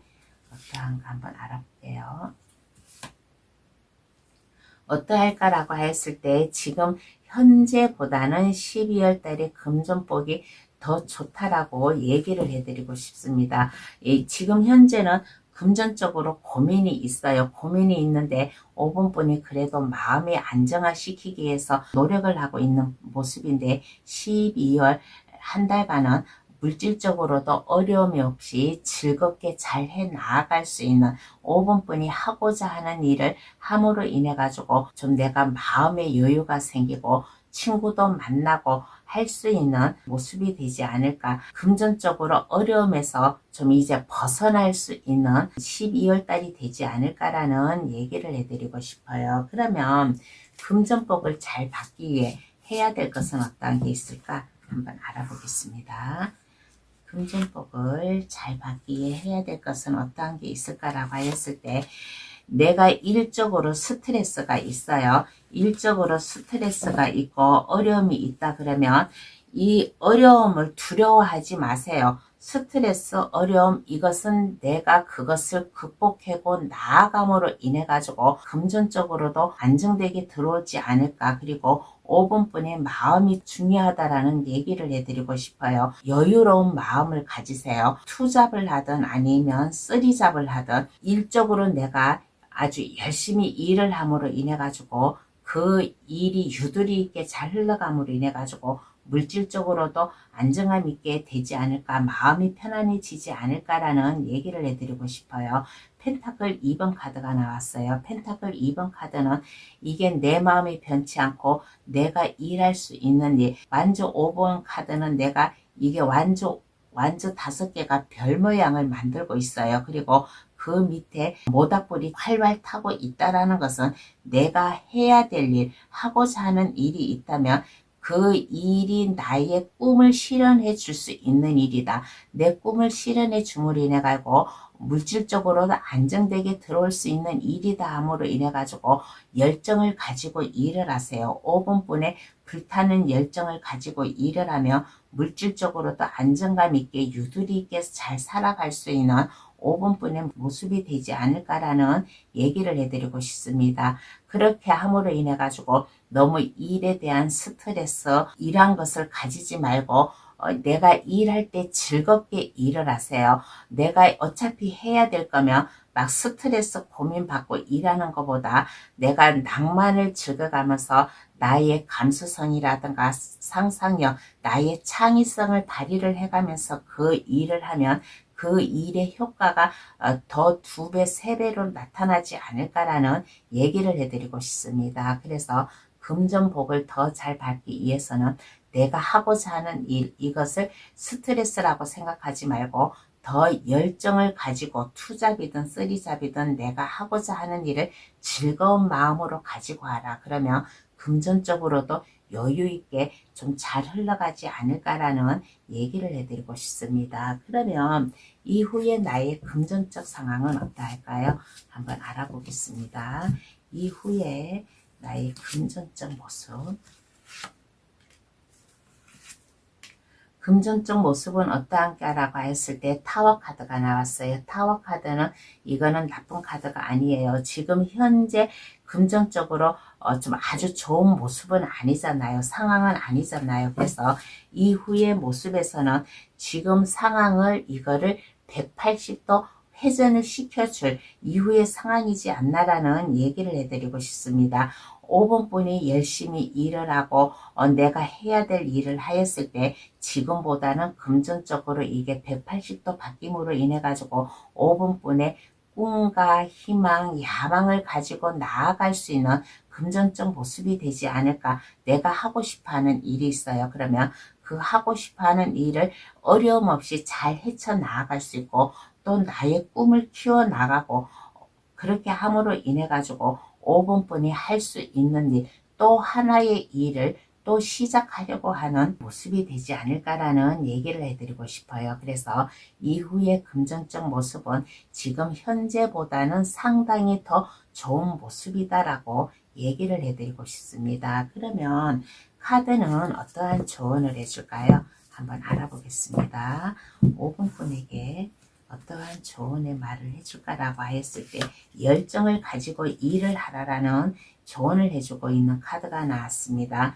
어떠한가 한번 알아볼게요. 어떠할까라고 했을 때 지금 현재보다는 12월 달에 금전복이 더 좋다라고 얘기를 해드리고 싶습니다. 지금 현재는 금전적으로 고민이 있어요. 고민이 있는데 5번 분이 그래도 마음의 안정화시키기 위해서 노력을 하고 있는 모습인데 12월 한 달간은 물질적으로도 어려움이 없이 즐겁게 잘 해 나아갈 수 있는 5번 분이 하고자 하는 일을 함으로 인해 가지고 좀 내가 마음의 여유가 생기고 친구도 만나고 할 수 있는 모습이 되지 않을까. 금전적으로 어려움에서 좀 이제 벗어날 수 있는 12월 달이 되지 않을까라는 얘기를 해드리고 싶어요. 그러면 금전복을 잘 받기 위해 해야 될 것은 어떤 게 있을까? 한번 알아보겠습니다. 금전복을 잘 받기 위해 해야 될 것은 어떠한 게 있을까라고 하였을 때 내가 일적으로 스트레스가 있어요. 일적으로 스트레스가 있고 어려움이 있다 그러면 이 어려움을 두려워하지 마세요. 스트레스, 어려움 이것은 내가 그것을 극복하고 나아감으로 인해 가지고 금전적으로도 안정되게 들어오지 않을까. 그리고 5번 분의 마음이 중요하다라는 얘기를 해드리고 싶어요. 여유로운 마음을 가지세요. 투잡을 하든 아니면 쓰리잡을 하든 일적으로 내가 아주 열심히 일을 함으로 인해 가지고 그 일이 유도리 있게 잘 흘러감으로 인해 가지고 물질적으로도 안정감 있게 되지 않을까, 마음이 편안해지지 않을까라는 얘기를 해드리고 싶어요. 펜타클 2번 카드가 나왔어요. 펜타클 2번 카드는 이게 내 마음이 변치 않고 내가 일할 수 있는 일. 완주 5번 카드는 내가 이게 완주 5개가 별 모양을 만들고 있어요. 그리고 그 밑에 모닥불이 활활 타고 있다라는 것은 내가 해야 될 일, 하고자 하는 일이 있다면 그 일이 나의 꿈을 실현해 줄 수 있는 일이다. 내 꿈을 실현해 줌으로 인해 가지고 물질적으로도 안정되게 들어올 수 있는 일이다 함으로 인해 가지고 열정을 가지고 일을 하세요. 5번 분의 불타는 열정을 가지고 일을 하며 물질적으로도 안정감 있게 유두리 있게 잘 살아갈 수 있는 5번 분의 모습이 되지 않을까라는 얘기를 해드리고 싶습니다. 그렇게 함으로 인해 가지고 너무 일에 대한 스트레스, 일한 것을 가지지 말고 내가 일할 때 즐겁게 일을 하세요. 내가 어차피 해야 될 거면 막 스트레스 고민받고 일하는 것보다 내가 낭만을 즐겨가면서 나의 감수성이라든가 상상력, 나의 창의성을 발휘를 해가면서 그 일을 하면 그 일의 효과가 더 2배, 3배로 나타나지 않을까라는 얘기를 해드리고 싶습니다. 그래서 금전복을 더 잘 받기 위해서는 내가 하고자 하는 일, 이것을 스트레스라고 생각하지 말고 더 열정을 가지고 투잡이든 쓰리잡이든 내가 하고자 하는 일을 즐거운 마음으로 가지고 하라. 그러면 금전적으로도 여유 있게 좀 잘 흘러가지 않을까라는 얘기를 해드리고 싶습니다. 그러면 이후에 나의 금전적 상황은 어떠할까요? 한번 알아보겠습니다. 이후에 나의 금전적 모습. 금전적 모습은 어떠한가라고 했을 때 타워 카드가 나왔어요. 타워 카드는 이거는 나쁜 카드가 아니에요. 지금 현재 금전적으로 좀 아주 좋은 모습은 아니잖아요. 상황은 아니잖아요. 그래서 이후의 모습에서는 지금 상황을 이거를 180도 회전을 시켜줄 이후의 상황이지 않나라는 얘기를 해드리고 싶습니다. 5번 분이 열심히 일을 하고 내가 해야 될 일을 하였을 때 지금보다는 금전적으로 이게 180도 바뀜으로 인해 가지고 5번 분의 꿈과 희망, 야망을 가지고 나아갈 수 있는 금전적 모습이 되지 않을까. 내가 하고 싶어하는 일이 있어요. 그러면 그 하고 싶어하는 일을 어려움 없이 잘 헤쳐나갈 수 있고 또 나의 꿈을 키워나가고 그렇게 함으로 인해 가지고 5번 분이 할 수 있는 일, 또 하나의 일을 또 시작하려고 하는 모습이 되지 않을까라는 얘기를 해드리고 싶어요. 그래서 이후의 금전적 모습은 지금 현재보다는 상당히 더 좋은 모습이다라고 얘기를 해드리고 싶습니다. 그러면 카드는 어떠한 조언을 해줄까요? 한번 알아보겠습니다. 5번 분에게 어떠한 조언의 말을 해줄까라고 하였을 때 열정을 가지고 일을 하라라는 조언을 해주고 있는 카드가 나왔습니다.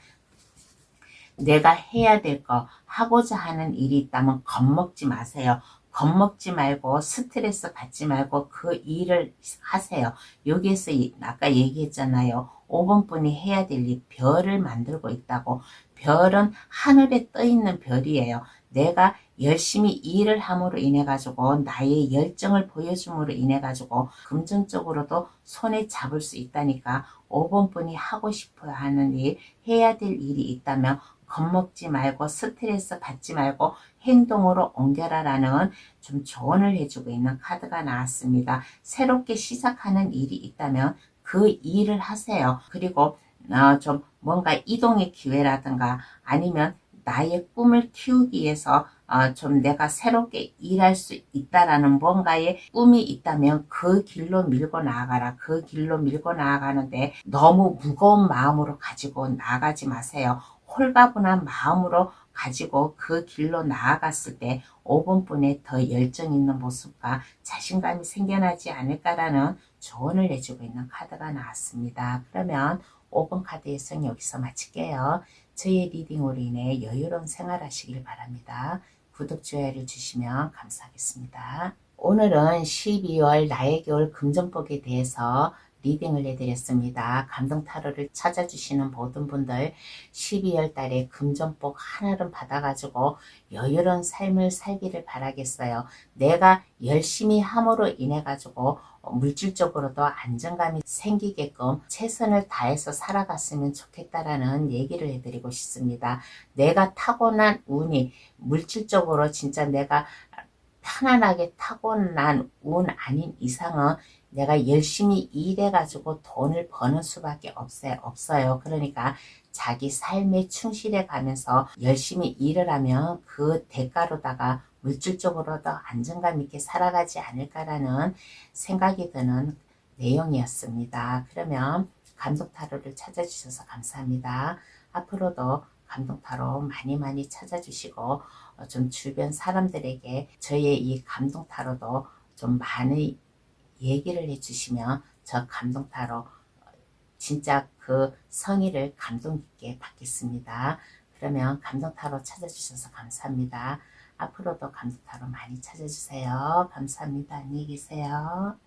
내가 해야 될 거, 하고자 하는 일이 있다면 겁먹지 마세요. 겁먹지 말고 스트레스 받지 말고 그 일을 하세요. 여기에서 아까 얘기했잖아요. 5번 분이 해야 될 일, 별을 만들고 있다고. 별은 하늘에 떠 있는 별이에요. 내가 열심히 일을 함으로 인해 가지고 나의 열정을 보여줌으로 인해 가지고 금전적으로도 손에 잡을 수 있다니까. 5번 분이 하고 싶어 하는 일, 해야 될 일이 있다면 겁먹지 말고 스트레스 받지 말고 행동으로 옮겨라라는 좀 조언을 해주고 있는 카드가 나왔습니다. 새롭게 시작하는 일이 있다면 그 일을 하세요. 그리고 좀 뭔가 이동의 기회라든가 아니면 나의 꿈을 키우기 위해서 좀 내가 새롭게 일할 수 있다라는 뭔가의 꿈이 있다면 그 길로 밀고 나아가라. 그 길로 밀고 나아가는데 너무 무거운 마음으로 가지고 나아가지 마세요. 홀가분한 마음으로 가지고 그 길로 나아갔을 때 5번 분의 더 열정 있는 모습과 자신감이 생겨나지 않을까라는 조언을 해주고 있는 카드가 나왔습니다. 그러면 5번 카드의 성 여기서 마칠게요. 저의 리딩으로 인해 여유로운 생활하시길 바랍니다. 구독, 좋아요를 주시면 감사하겠습니다. 오늘은 12월 나에게 올 금전복에 대해서 리딩을 해드렸습니다. 감동 타로를 찾아주시는 모든 분들 12월 달에 금전복 하나를 받아가지고 여유로운 삶을 살기를 바라겠어요. 내가 열심히 함으로 인해 가지고 물질적으로도 안정감이 생기게끔 최선을 다해서 살아갔으면 좋겠다라는 얘기를 해드리고 싶습니다. 내가 타고난 운이 물질적으로 진짜 내가 편안하게 타고난 운 아닌 이상은 내가 열심히 일해가지고 돈을 버는 수밖에 없어요. 그러니까 자기 삶에 충실해 가면서 열심히 일을 하면 그 대가로다가 물질적으로도 안정감 있게 살아가지 않을까라는 생각이 드는 내용이었습니다. 그러면 감독타로를 찾아주셔서 감사합니다. 앞으로도 감동타로 많이 찾아주시고 좀 주변 사람들에게 저의 이 감동타로도 좀 많이 얘기를 해주시면 저 감동타로 진짜 그 성의를 감동 깊게 받겠습니다. 그러면 감동타로 찾아주셔서 감사합니다. 앞으로도 감동타로 많이 찾아주세요. 감사합니다. 안녕히 계세요.